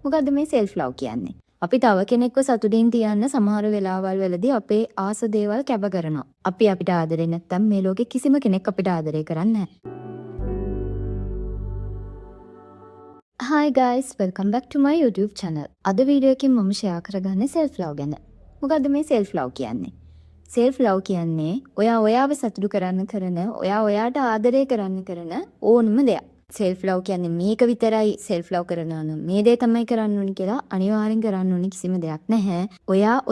මොකද්ද මේ self love කියන්නේ? අපි තව කෙනෙක්ව සතුටින් තියන්න සමහර වෙලාවල් වලදී අපේ ආස දේවල් කැප කරනවා. අපි අපිට ආදරේ නැත්තම් මේ ලෝකේ කිසිම කෙනෙක් අපිට ආදරේ කරන්නේ නැහැ. Hi guys, welcome back to my YouTube channel. අද වීඩියෝ එකකින් මම ෂෙයා කරගන්නේ self love ගැන. මොකද්ද මේ self love කියන්නේ? self love කියන්නේ ඔයාව සතුටු කරන්න කරන, ඔයාට ආදරය කරන්න ඕනම දෙයක්. self love කියන්නේ මේක විතරයි self love කරනවා නම් මේ දේ තමයි කරන්න ඕනි කියලා අනිවාර්යෙන් කරන්න ඕනි කිසිම දෙයක් නැහැ.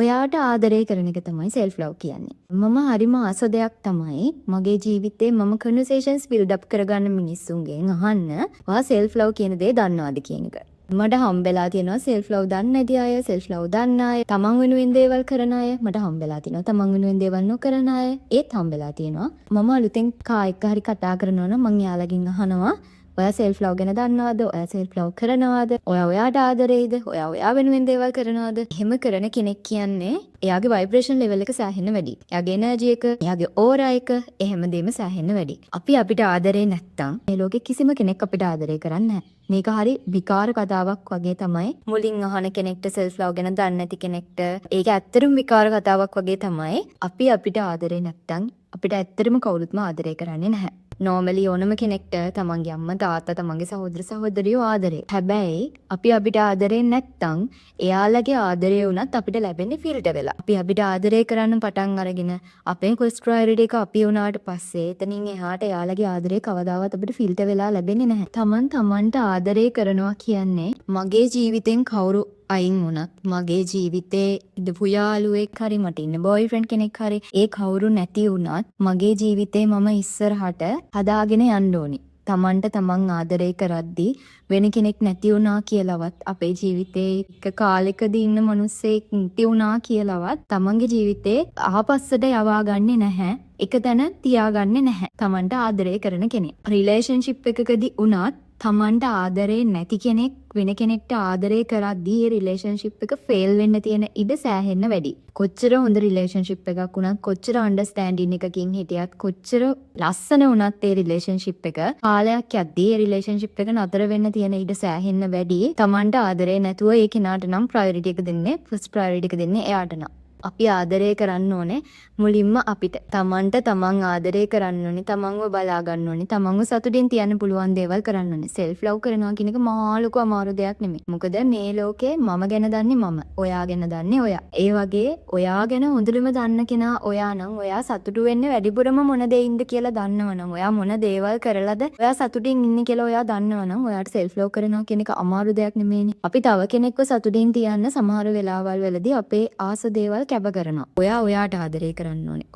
ඔයාට ආදරය කරන එක තමයි self love කියන්නේ. මම හරිම ආස දෙයක් තමයි මගේ ජීවිතේ මම conversations build up කරගන්න මිනිස්සුන්ගෙන් අහන්න ඔයා self love කියන දේ දන්නවද කියන එක. මට හම්බෙලා තියෙනවා self love දන්නේ නැති අය, self love දන්න අය, තමන් වෙනුවෙන් දේවල් කරන අය. මට හම්බෙලා තියෙනවා තමන් වෙනුවෙන් දේවල් නොකරන අය. ඒත් හම්බෙලා තියෙනවා. මම අලුතෙන් කායික හරි කතා කරනවා නම් මං යාළගෙන් අහනවා ඔයා self love ගැන දන්නවද? ඔයා self love කරනවද? ඔයාට ආදරේද? ඔයා වෙනුවෙන් දේවල් කරනවද? එහෙම කරන කෙනෙක් කියන්නේ එයාගේ vibration level එක සෑහෙන්න වැඩි. එයාගේ energy එක, එයාගේ aura එක එහෙමදේම සෑහෙන්න වැඩි. අපිට ආදරේ නැත්තම් මේ ලෝකේ කිසිම කෙනෙක් අපිට ආදරේ කරන්නේ නැහැ. මේක හරි විකාර කතාවක් වගේ තමයි. මුලින් අහන කෙනෙක්ට self love ගැන දන්නේ නැති කෙනෙක්ට ඒක ඇත්තටම විකාර කතාවක් වගේ තමයි. අපිට ආදරේ නැත්තම් අපිට ඇත්තටම කවුරුත්ම ආදරේ කරන්නේ නැහැ. normally ඕනම කෙනෙක්ට තමන්ගේ අම්මා තාත්තා තමන්ගේ සහෝදර සහෝදරියෝ ආදරේ. හැබැයි අපිට ආදරේ නැත්තම් එයාලගේ ආදරේ වුණත් අපිට ලැබෙන්නේ ෆිල්ටර් වෙලා. අපිට ආදරේ කරන්න පටන් අරගෙන අපේ කොස්ට්‍රොයිඩ් එක අපි වුණාට පස්සේ එතනින් එහාට එයාලගේ ආදරේ කවදාවත් අපිට ෆිල්ටර් වෙලා ලැබෙන්නේ නැහැ. තමන්ට ආදරේ කරනවා කියන්නේ මගේ ජීවිතෙන් කවුරු අයින් වුණත් මගේ ජීවිතේ ඉඳපු යාළුවෙක් හරි මට ඉන්න බොයිෆ්‍රෙන්ඩ් කෙනෙක් හරි ඒ කවුරු නැති වුණත් මගේ ජීවිතේ මම ඉස්සරහට හදාගෙන යන්න ඕනි. තමන් ආදරේ කරද්දී වෙන කෙනෙක් නැති වුණා කියලාවත් අපේ ජීවිතේ එක කාලෙකදී ඉන්න මිනිස්සෙක් නැති වුණා කියලාවත් තමන්ගේ ජීවිතේ ආපස්සට යවා ගන්නේ නැහැ. එක තැන තියාගන්නේ නැහැ. තමන්ට ආදරේ කරන කෙනෙක්. රිලේෂන්ෂිප් එකකදී වුණත් තමන්ට ආදරේ නැති කෙනෙක් වෙන කෙනෙක්ට ආදරේ කරද්දී ඒ රිලේෂන්ෂිප් එක ෆේල් වෙන්න තියෙන ඉඩ සෑහෙන්න වැඩි. කොච්චර හොඳ රිලේෂන්ෂිප් එකක් වුණත් කොච්චර අන්ඩර්ස්ටෑන්ඩින් එකකින් හිටියත් කොච්චර ලස්සන වුණත් ඒ රිලේෂන්ෂිප් එක කාලයක් යද්දී ඒ රිලේෂන්ෂිප් එක නතර වෙන්න තියෙන ඉඩ සෑහෙන්න වැඩි. තමන්ට ආදරේ නැතුව ඒ කෙනාට නම් ප්‍රයොරිටි එක දෙන්නේ ෆස්ට් ප්‍රයොරිටි එක දෙන්නේ එයාට නම්. අපි ආදරය කරන්න ඕනේ මුලින්ම අපිට. තමන් ආදරය කරන්න ඕනේ, තමන්ව බලා ගන්න ඕනේ, තමන්ව සතුටින් තියන්න පුළුවන් දේවල් කරන්න ඕනේ. self love කරනවා කියන එක මහා ලොකු අමාරු දෙයක් නෙමෙයි. මොකද මේ ලෝකේ මම ගැන දන්නේ මම, ඔයා ගැන දන්නේ ඔයා. ඒ වගේ ඔයා ගැන හොඳටම දන්න කෙනා ඔයා නම් ඔයා සතුටු වෙන්නේ වැඩිපුරම මොන දෙයින්ද කියලා දන්නවනම්, ඔයා මොන දේවල් කරලාද ඔයා සතුටින් ඉන්නේ කියලා ඔයා දන්නවනම් ඔයාට self love කරනවා කියන එක අමාරු දෙයක් නෙමෙයිනේ. අපි තව කෙනෙක්ව සතුටින් තියන්න සමහර වෙලාවල් වලදී අපේ ආස දේවල් කැප කරනවා. ඔයාට ආදරේ කරන්න ඕනේ.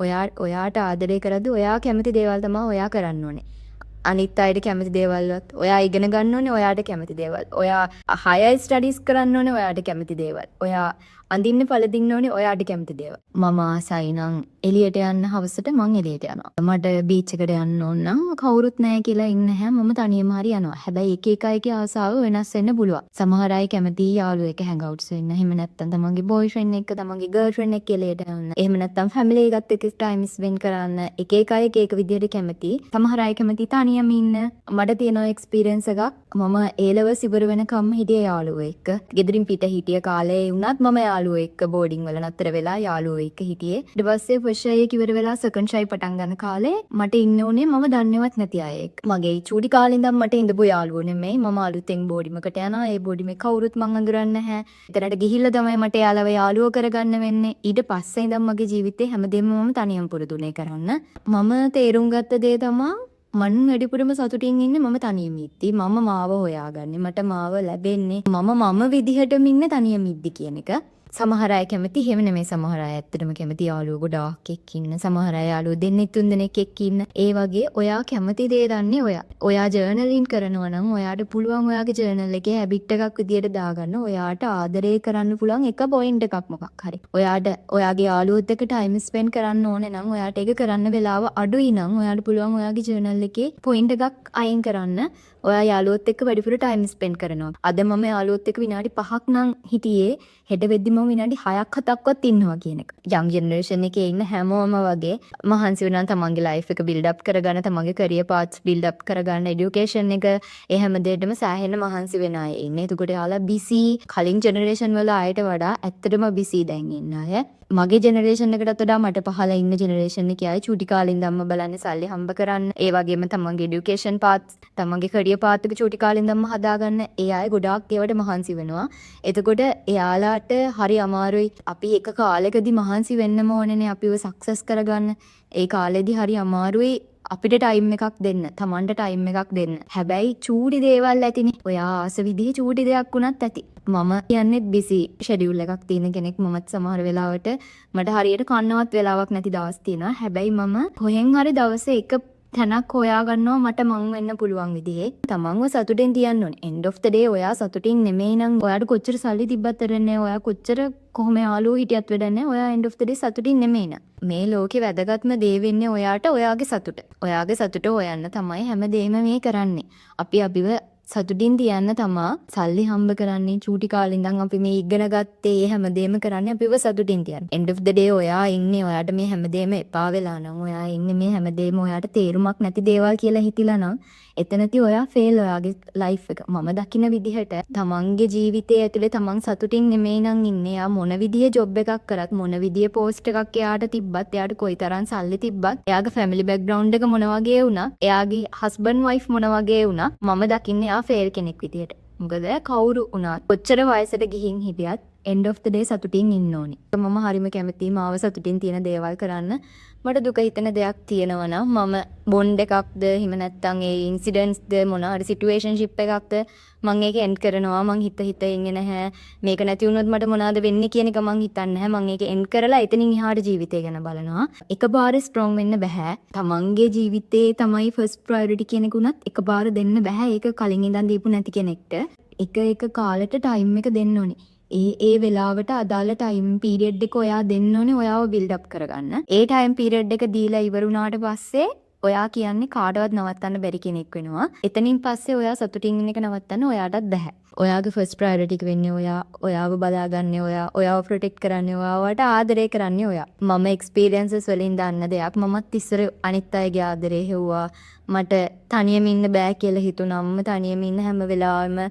ඔයාට ආදරේ කරද්දී ඔයා කැමති දේවල් තමයි ඔයා කරන්න ඕනේ. අනිත් අයට කැමති දේවල්වත් ඔයා ඉගෙන ගන්න ඕනේ ඔයාට කැමති දේවල්. ඔයා higher studies කරන්න ඕනේ ඔයාට කැමති දේවල්. ඔයා අඳින්න පළදින්න ඕනේ ඔයාට කැමති දේවල්. මම ආසයි නම් එළියට යන්න හවසට මං එළියට යනවා. මට බීච් එකට යන්න ඕන නම් කවුරුත් නැහැ කියලා ඉන්නේ නැහැ. මම තනියම හරි යනවා. හැබැයි එක අයගේ ආසාව වෙනස් වෙන්න පුළුවන්. සමහර අය කැමති යාළුවෙක් එක්ක hang outs වෙන්න. එහෙම නැත්නම් තමන්ගේ boyfriend එක්ක තමන්ගේ girlfriend එක්ක එළියට යන්න. එහෙම නැත්නම් family එකත් එක්ක time spend කරන්න. එක අය එක විදියට කැමති. සමහර අය කැමති තනියම ඉන්න. මට තියෙන experience එකක් මම A levels ඉවර වෙනකම් හිටිය යාළුවෙක් එක්ක. ගෙදරින් පිට හිටිය කාලේ වුණත් මම යාළුවෙක් එක්ක බෝඩින් වල නතර වෙලා යාළුවෝ එක්ක හිටියේ. ඊට පස්සේ ෆස්ට් ෂයි එක ඉවර වෙලා සෙකන්ඩ් ෂයි පටන් ගන්න කාලේ මට ඉන්න උනේ මම දන්නේවත් නැති අය එක්ක. මගේ චූටි කාලේ ඉඳන් මට ඉඳපු යාළුවෝ නෙමෙයි. මම අලුතෙන් බෝඩිමකට යනවා. ඒ බෝඩිමේ කවුරුත් මං අඳුරන්නේ නැහැ. එතනට ගිහිල්ලා තමයි මට යාළුවව යාළුවෝ කරගන්න වෙන්නේ. ඊට පස්සේ ඉඳන් මගේ ජීවිතේ හැමදේම මම තනියම පුරුදුනේ කරන්න. මම තේරුම් ගත්ත දේ තමයි මන් වැඩිපුරම සතුටින් ඉන්නේ මම තනියම ඉද්දි. මම මාව හොයාගන්නේ. මට මාව ලැබෙන්නේ මම විදිහටම ඉන්නේ තනියම ඉද්දි කියන එක. සමහර අය කැමති එහෙම නෙමෙයි. සමහර අය ඇත්තටම කැමති යාළුවෝ ගොඩාක් එක්ක ඉන්න. සමහර අය යාළුවෝ දෙන්නෙක් තුන් දෙනෙක් එක්ක ඉන්න. ඒ වගේ ඔයා කැමති දේ දන්නේ ඔයා. ඔයා ජර්නලින් කරනවා නම් ඔයාට පුළුවන් ඔයාගේ ජර්නල් එකේ හැබිට් එකක් විදියට දාගන්න. ඔයාට ආදරේ කරන්න පුළුවන් එක පොයින්ට් එකක් මොකක් හරි. ඔයාට ඔයාගේ යාළුවොත් එක්ක ටයිම් ස්පෙන්ඩ් කරන්න ඕනේ නම් ඔයාට ඒක කරන්න වෙලාව අඩුයි නම් ඔයාට පුළුවන් ඔයාගේ ජර්නල් එකේ පොයින්ට් එකක් අයින් කරන්න. ඔයා යාළුවොත් එක්ක වැඩිපුර ටයිම් ස්පෙන්ඩ් කරනවා. අද මම යාළුවොත් එක්ක විනාඩි 5ක් නම් හිටියේ. හෙට වෙද්දි මම විනාඩි 6ක් 7ක්වත් ඉන්නවා කියන එක. යම් ජෙනරේෂන් එකේ ඉන්න හැමෝම වගේ මහන්සි වෙනවා තමන්ගේ ලයිෆ් එක බිල්ඩ් අප් කරගන්න, තමන්ගේ කැරියර් පාත්ස් බිල්ඩ් අප් කරගන්න, එඩියුකේෂන් එක ඒ හැම දෙයකටම සෑහෙන මහන්සි වෙන අය ඉන්නේ. එතකොට යාලා බිසි කලින් ජෙනරේෂන් වල අයට වඩා ඇත්තටම බිසි දැන් ඉන්න අය. මගේ ජෙනරේෂන් එකටත් වඩා මට පහළ ඉන්න ජෙනරේෂන් එකේ අය චූටි කාලේ ඉඳන්ම බලන්නේ සල්ලි හම්බ කරන්න. ඒ වගේම තමන්ගේ එඩියුකේෂන් පාත්ස්, තමන්ගේ කැරියර් පාත් එක චූටි කාලේ ඉඳන්ම හදාගන්න. ඒ අය ගොඩාක් ඒවට මහන්සි වෙනවා. එතකොට එයාලාට හරි අමාරුයි. අපි එක කාලෙකදී මහන්සි වෙන්නම ඕනේනේ අපිව සක්සස් කරගන්න. ඒ කාලෙදී හරි අමාරුයි අපිට ටයිම් එකක් දෙන්න, තමන්ට ටයිම් එකක් දෙන්න. හැබැයි චූටි දේවල් ඇතිනේ. ඔයා ආස විදිහේ චූටි දෙයක් වුණත් ඇති. මම කියන්නේත් බිසි ෂෙඩියුල් එකක් තියෙන කෙනෙක්. මමත් සමහර වෙලාවට මට හරියට කන්නවත් වෙලාවක් නැති දවස් තියෙනවා. හැබැයි මම කොහෙන් හරි දවසේ එක තැනක් හොයාගන්නවා මට මං වෙන්න පුළුවන් විදිහේ. තමන්ව සතුටින් තියන්න ඕනේ. end of the day ඔයා සතුටින් නෙමෙයි නම් ඔයාට කොච්චර සල්ලි තිබ්බත් වැඩන්නේ, ඔයා කොච්චර කොහොම යාළුවෝ හිටියත් වැඩන්නේ, ඔයා end of the day සතුටින් නෙමෙයි න ะ. මේ ලෝකේ වැදගත්ම දේ වෙන්නේ ඔයාට ඔයාගේ සතුට. ඔයාගේ සතුට හොයන්න තමයි හැමදේම මේ කරන්නේ. අපි අපිව සතුටින් තියන්න තමා සල්ලි හම්බ කරන්නේ. චූටි කාලේ ඉඳන් අපි මේ ඉගෙන ගත්තේ ඒ හැමදේම කරන්නේ අපිව සතුටින් තියන්න. end of the day ඔයා ඉන්නේ ඔයාට මේ හැමදේම එපා වෙලා නම්, ඔයා ඉන්නේ මේ හැමදේම ඔයාට තේරුමක් නැති දේවල් කියලා හිතිලා නම්, එතනදී ඔයා ෆේල් ඔයාගේ ලයිෆ් එක. මම දකින විදිහට තමන්ගේ ජීවිතයේ ඇතුලේ තමන් සතුටින් නෙමෙයි නම් ඉන්නේ. යා මොන විදිහේ ජොබ් එකක් කරත්, මොන විදිහේ පෝස්ට් එකක් එයාට තිබ්බත්, එයාට කොයිතරම් සල්ලි තිබ්බත්, එයාගේ ෆැමිලි බෑග්ග්‍රවුන්ඩ් එක මොන වගේ වුණා, එයාගේ හස්බන්ඩ් වයිෆ් මොන වගේ වුණා, මම දකින්නේ එයා ෆේල් කෙනෙක් විදිහට. මොකද කවුරු වුණත් කොච්චර වයසට ගිහින් හිටියත් end of the day සතුටින් ඉන්න ඕනේ. මම හරිම කැමතියි මාව සතුටින් තියෙන දේවල් කරන්න. මට දුක හිතෙන දෙයක් තියෙනවා නම් මම බොන්ඩ් එකක්ද එහෙම නැත්නම් ඒ ඉන්සිඩන්ට්ස්ද මොන හරි සිටුේෂන්ෂිප් එකක්ද මම ඒක එන්ඩ් කරනවා. මං හිත ඉන්නේ නැහැ මේක නැති වුණොත් මට මොනවද වෙන්නේ කියන එක මං හිතන්නේ නැහැ. මං ඒක එන්ඩ් කරලා එතනින් එහාට ජීවිතය ගැන බලනවා. එකපාර ස්ට්‍රෝං වෙන්න බෑ. තමන්ගේ ජීවිතේ තමයි ෆස්ට් ප්‍රයොරිටි කියන එක උනත් එකපාර දෙන්න බෑ. ඒක කලින් ඉඳන් දීපු නැති කෙනෙක්ට එක කාලෙට ටයිම් එක දෙන්න ඕනේ. ඒ වෙලාවට අදාළ ටයිම් පීරියඩ් එක ඔයා දෙන්න ඕනේ ඔයාව බිල්ඩ් අප් කරගන්න. ඒ ටයිම් පීරියඩ් එක දීලා ඉවර වුණාට පස්සේ ඔයා කියන්නේ කාටවත් නවත්තන්න බැරි කෙනෙක් වෙනවා. එතනින් පස්සේ ඔයා සතුටින් ඉන්න එක නවත්තන්න ඔයාටත් බැහැ. ඔයාගේ ෆස්ට් ප්‍රයොරිටි එක වෙන්නේ ඔයා. ඔයාව බලාගන්නේ ඔයා. ඔයාව ප්‍රොටෙක්ට් කරන්නේ ඔයාවට ආදරය කරන්නේ ඔයා. මම එක්ස්පීරියන්සස් වලින් දන්න දෙයක්. මමත් ඉස්සර අනිත් අයගේ ආදරේ හෙව්වා. මට තනියම ඉන්න බෑ කියලා හිතුණා. මම තනියම ඉන්න හැම වෙලාවෙම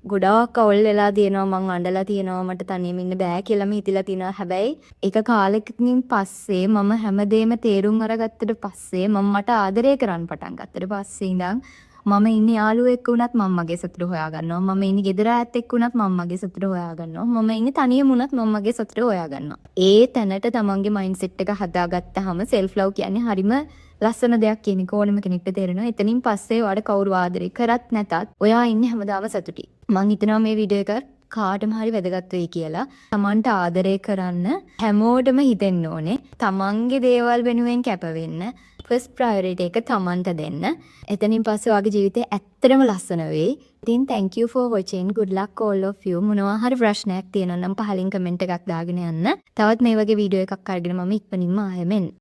ගොඩාක් අවුල් වෙලා තියෙනවා. මං අඬලා තියෙනවා. මට තනියම ඉන්න බෑ කියලාම හිතලා තියෙනවා. හැබැයි එක කාලෙකින් පස්සේ මම හැමදේම තේරුම් අරගත්තට පස්සේ මට ආදරය කරන්න පටන් ගත්තට පස්සේ ඉඳන් මම ඉන්නේ යාළුවෙක් එක්ක වුණත් මම මගේ සතුට හොයා ගන්නවා. මම ඉන්නේ ගෙදර ඇත් එක්ක වුණත් මම මගේ සතුට හොයා ගන්නවා. මම ඉන්නේ තනියම වුණත් මම මගේ සතුට හොයා ගන්නවා. ඒ තැනට තමන්ගේ මයින්ඩ්සෙට් එක හදාගත්තාම සෙල්ෆ් ලව් කියන්නේ හරිම ලස්සන දෙයක් කියන එක ඕනම කෙනෙක්ට තේරෙනවා. එතනින් පස්සේ ඔයාට කවුරු ආදරේ කරත් නැතත් ඔයා ඉන්නේ හැමදාම සතුටින්. මං හිතනවා මේ වීඩියෝ එක කාටම හරි වැදගත් වෙයි කියලා. තමන්ට ආදරය කරන්න හැමෝටම හිතෙන්න ඕනේ. තමන්ගේ දේවල් වෙනුවෙන් කැප වෙන්න. ෆස්ට් ප්‍රයොරිටි එක තමන්ට දෙන්න. එතනින් පස්සේ ඔයාගේ ජීවිතේ ඇත්තටම ලස්සන වෙයි. ඉතින් thank you for watching. good luck all of you. මොනවා හරි ප්‍රශ්නයක් තියෙනවා නම් පහලින් කමෙන්ට් එකක් දාගෙන යන්න. තවත් මේ වගේ වීඩියෝ එකක් අරගෙන මම ඉක්මනින්ම ආයෙම එන්න.